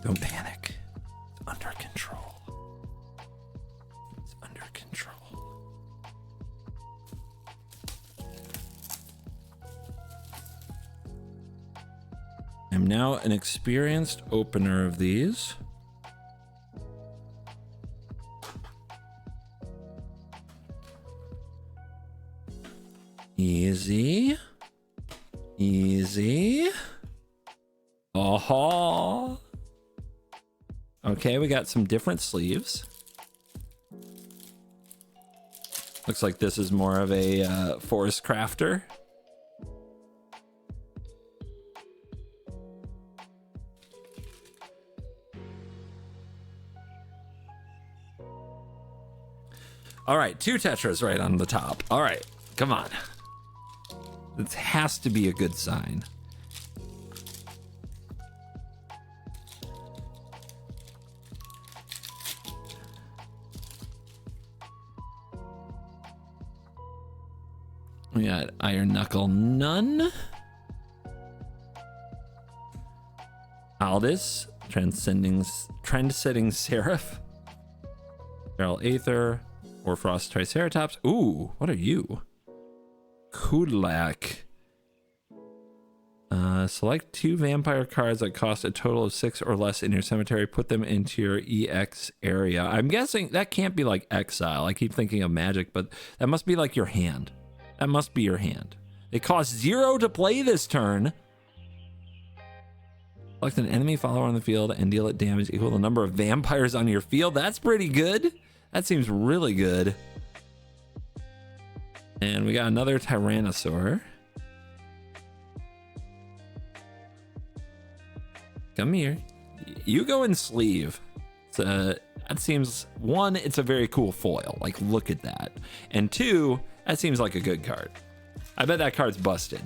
Don't panic. It's under control. It's under control. I'm now an experienced opener of these. Easy. Easy. Oh. Okay, we got some different sleeves. Looks like this is more of a forest crafter. All right, 2 tetras right on the top. All right, come on. This has to be a good sign. We got Iron Knuckle None. Aldous, Trend-Setting Seraph. Feral Aether. Hoarfrost Triceratops. Ooh, what are you? Kudlak. Select 2 vampire cards that cost a total of 6 or less in your cemetery. Put them into your EX area. I'm guessing that can't be like exile. I keep thinking of magic, but that must be like your hand. That must be your hand. It costs 0 to play this turn. Select an enemy follower on the field and deal it damage equal to the number of vampires on your field. That's pretty good. That seems really good. And we got another Tyrannosaur. Come here. You go in sleeve. That seems, 1, it's a very cool foil. Like, look at that. And 2, that seems like a good card. I bet that card's busted.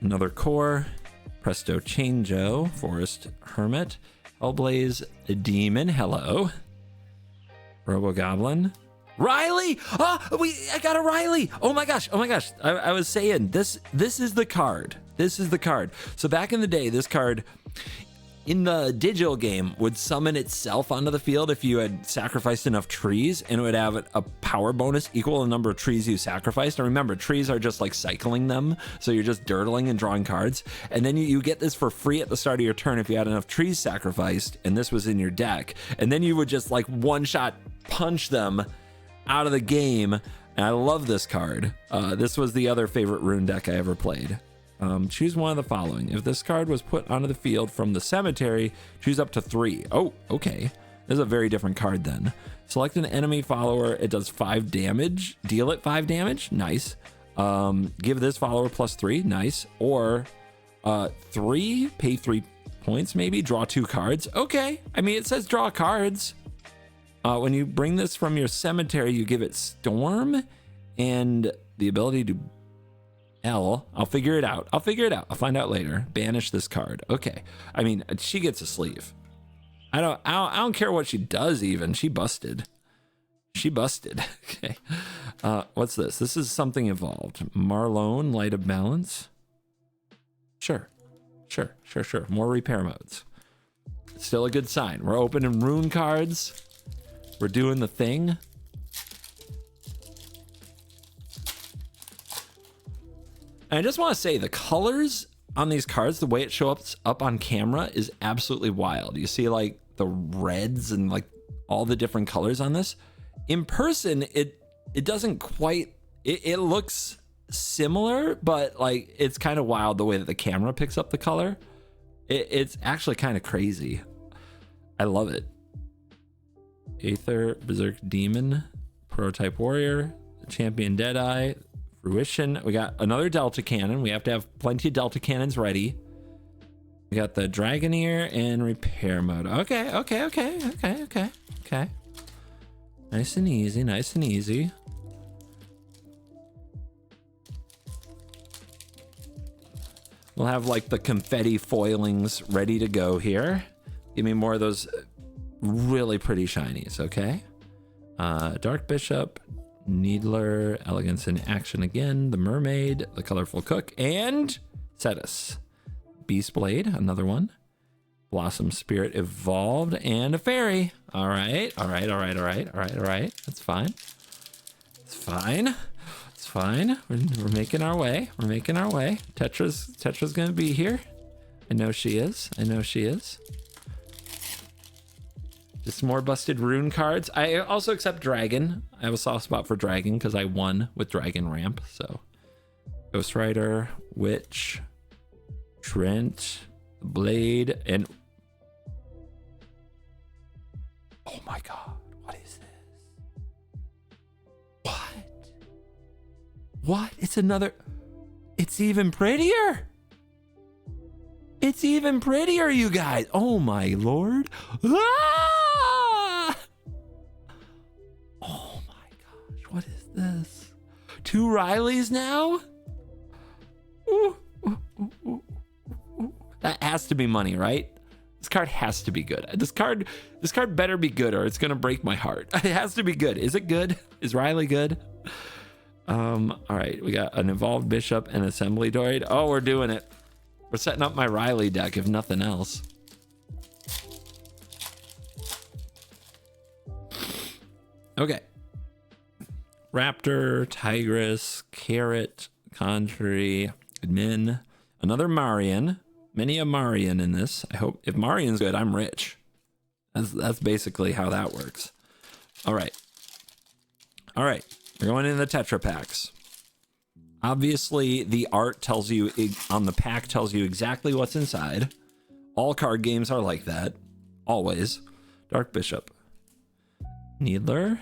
Another core, Presto Changeo, Forest Hermit, Hellblaze Demon, hello. Robo-Goblin. Riley! I got a Riley! Oh my gosh, I was saying, this is the card. This is the card. So back in the day, this card, in the digital game, would summon itself onto the field if you had sacrificed enough trees, and it would have a power bonus equal to the number of trees you sacrificed. And remember, trees are just like cycling them, so you're just dirtling and drawing cards. And then you get this for free at the start of your turn if you had enough trees sacrificed, and this was in your deck. And then you would just like one-shot punch them out of the game. And I love this card. This was the other favorite rune deck I ever played. Choose one of the following. If this card was put onto the field from the cemetery, choose up to 3. Oh, okay. This is a very different card then. Select an enemy follower. It does 5 damage. Deal it 5 damage. Nice. Give this follower +3. Nice. Or 3, pay 3 points maybe. Draw 2 cards. Okay. I mean, it says draw cards. When you bring this from your cemetery, you give it Storm and the ability to I'll figure it out. I'll find out later. Banish this card. Okay. I mean, she gets a sleeve. I don't care what she does even. She busted. Okay. What's this? This is something evolved. Marlone, Light of Balance. Sure. More repair modes. Still a good sign. We're opening rune cards. We're doing the thing. And I just want to say the colors on these cards, the way it shows up on camera is absolutely wild. You see like the reds and like all the different colors on this. In person, it doesn't quite, it looks similar, but like it's kind of wild the way that the camera picks up the color. It's actually kind of crazy. I love it. Aether, Berserk Demon, Prototype Warrior, Champion Deadeye, Fruition. We got another Delta Cannon. We have to have plenty of Delta Cannons ready. We got the Dragoneer and Repair Mode. Okay. Nice and easy. We'll have like the confetti foilings ready to go here. Give me more of those really pretty shinies, okay? Dark Bishop, Needler, Elegance in Action again, the Mermaid, the Colorful Cook, and Cetus. Beast Blade, another one. Blossom Spirit Evolved, and a Fairy. All right. That's fine. It's fine. We're making our way. We're making our way. Tetra's gonna be here. I know she is. I know she is. Just more busted rune cards. I also accept dragon. I have a soft spot for dragon because I won with dragon ramp. So Ghost Rider, Witch, Trent, Blade, and oh my god, what is this? What? It's another. It's even prettier. It's even prettier, you guys. Oh my lord. Ah! Oh my gosh, what is this? 2 Rileys now? Ooh, ooh, ooh, ooh, ooh. That has to be money, right? This card has to be good. This card better be good or it's gonna break my heart. It has to be good. Is it good? Is Riley good? All right, we got an Evolved Bishop and Assembly Droid. Oh, we're doing it. We're setting up my Riley deck, if nothing else. Okay. Raptor, Tigress, Carrot, Conjury, Admin, another Marian. Many a Marian in this. I hope if Marian's good, I'm rich. That's basically how that works. All right. All right. We're going into the Tetra packs. Obviously, the art tells you on the pack tells you exactly what's inside. All card games are like that. Always. Dark Bishop. Needler.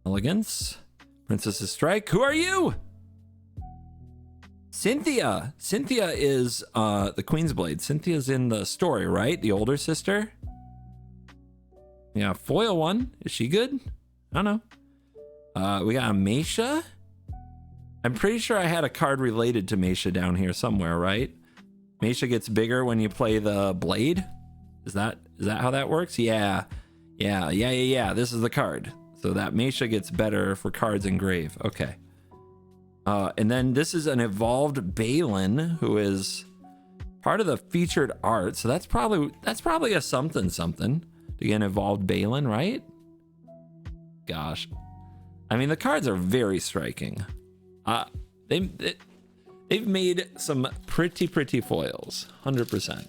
Elegance. Princess's Strike. Who are you? Cynthia. Cynthia is the Queen's Blade. Cynthia's in the story, right? The older sister. Yeah, foil one. Is she good? I don't know. We got a Meisha. I'm pretty sure I had a card related to Meisha down here somewhere, right? Meisha gets bigger when you play the blade. Is that how that works? Yeah. This is the card. So that Meisha gets better for cards engrave. Okay. And then this is an evolved Balin who is part of the featured art. So that's probably a something to get an evolved Balin, right? Gosh. I mean, the cards are very striking. They've made some pretty foils, 100%.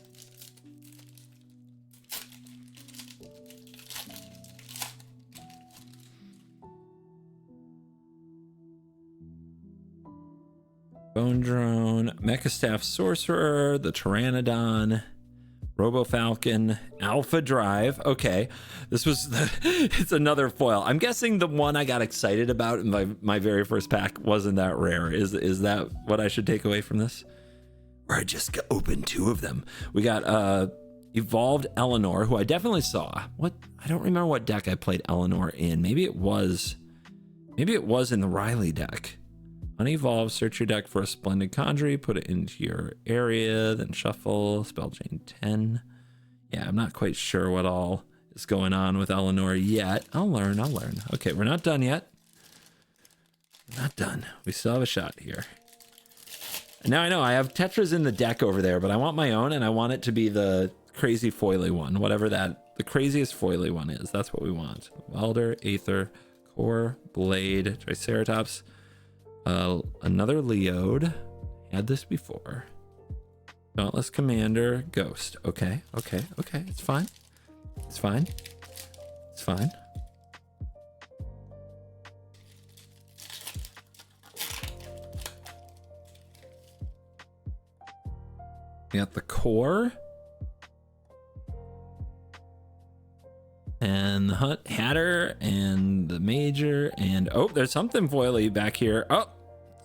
Bone Drone, Mecha Staff Sorcerer, the Pteranodon, Robo Falcon, Alpha Drive. Okay, it's another foil. I'm guessing the one I got excited about in my very first pack wasn't that rare. Is that what I should take away from this? Or I just opened 2 of them. We got Evolved Eleanor, who I definitely saw. I don't remember what deck I played Eleanor in. Maybe it was in the Riley deck. Unevolved, search your deck for a Splendid Conjury, put it into your area, then shuffle, spell chain 10. Yeah, I'm not quite sure what all is going on with Eleanor yet. I'll learn. Okay, we're not done yet. We're not done. We still have a shot here. And now I know I have Tetras in the deck over there, but I want my own, and I want it to be the crazy foily one, whatever the craziest foily one is. That's what we want. Welder, Aether, Core, Blade, Triceratops. Another Leode. Had this before. Dauntless Commander, Ghost. Okay. It's fine. We got the Core. And the Hatter and the Major. And oh, there's something foily back here. Oh,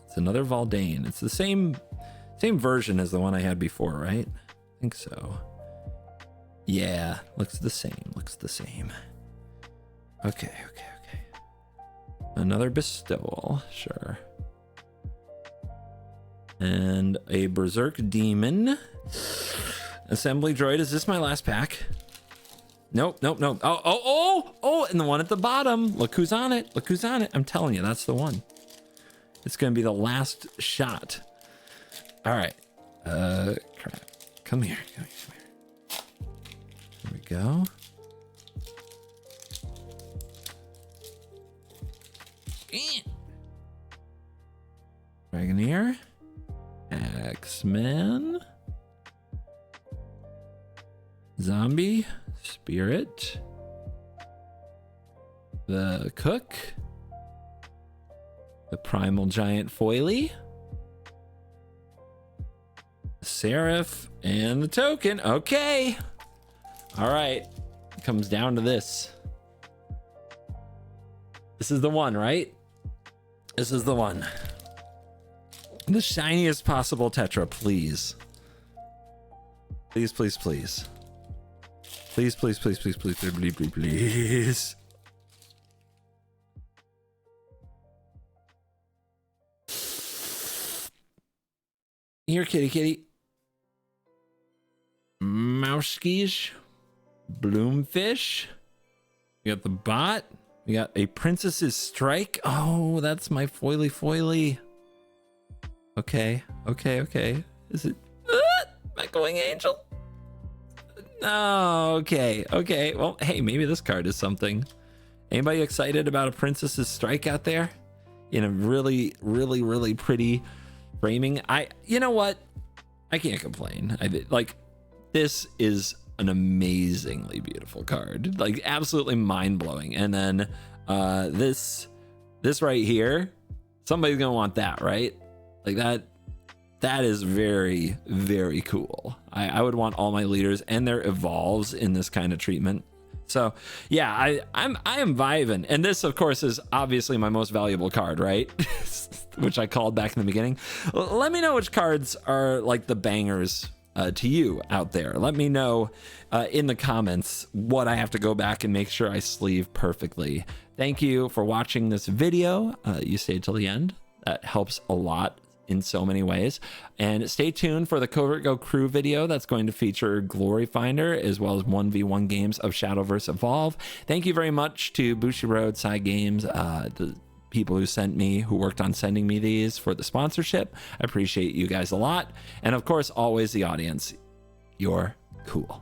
it's another Valdane. It's the same version as the one I had before, right? I think so. Yeah, looks the same. Okay. Another Bestowal, sure. And a Berserk Demon. Assembly Droid. Is this my last pack? Nope. Oh, and the one at the bottom. Look who's on it. I'm telling you, that's the one. It's going to be the last shot. All right. Crap. Come here. There we go. Wagner. X-Men. Zombie. Spirit. The Cook. The Primal Giant Foily. Seraph. And the Token. Okay. All right. It comes down to this. This is the one, right? This is the one. The shiniest possible Tetra, please. Please, please, please. Please, please, please, please, please, please, please, please, please. Here, kitty, kitty. Mouseskies. Bloomfish. We got the bot. We got a Princess's Strike. Oh, that's my foily foily. Okay, okay, okay. Is it my going angel? No, okay, okay. Well, hey, maybe this card is something. Anybody excited about a Princess's Strike out there? In a really, really, really pretty framing. You know what? I can't complain. Like, this is an amazingly beautiful card. Like, absolutely mind-blowing. And then this right here, somebody's gonna want that, right? Like that is very, very cool. I would want all my leaders and their evolves in this kind of treatment. So yeah, I am vibing. And this, of course, is obviously my most valuable card, right? Which I called back in the beginning. Let me know which cards are like the bangers to you out there. Let me know in the comments what I have to go back and make sure I sleeve perfectly. Thank you for watching this video. You stayed till the end. That helps a lot in so many ways. And stay tuned for the CovertGoCrew video that's going to feature Glory Finder as well as 1v1 games of Shadowverse Evolve. Thank you very much to Bushiroad Side Games, the people who worked on sending me these, for the sponsorship. I appreciate you guys a lot. And of course, always the audience. You're cool.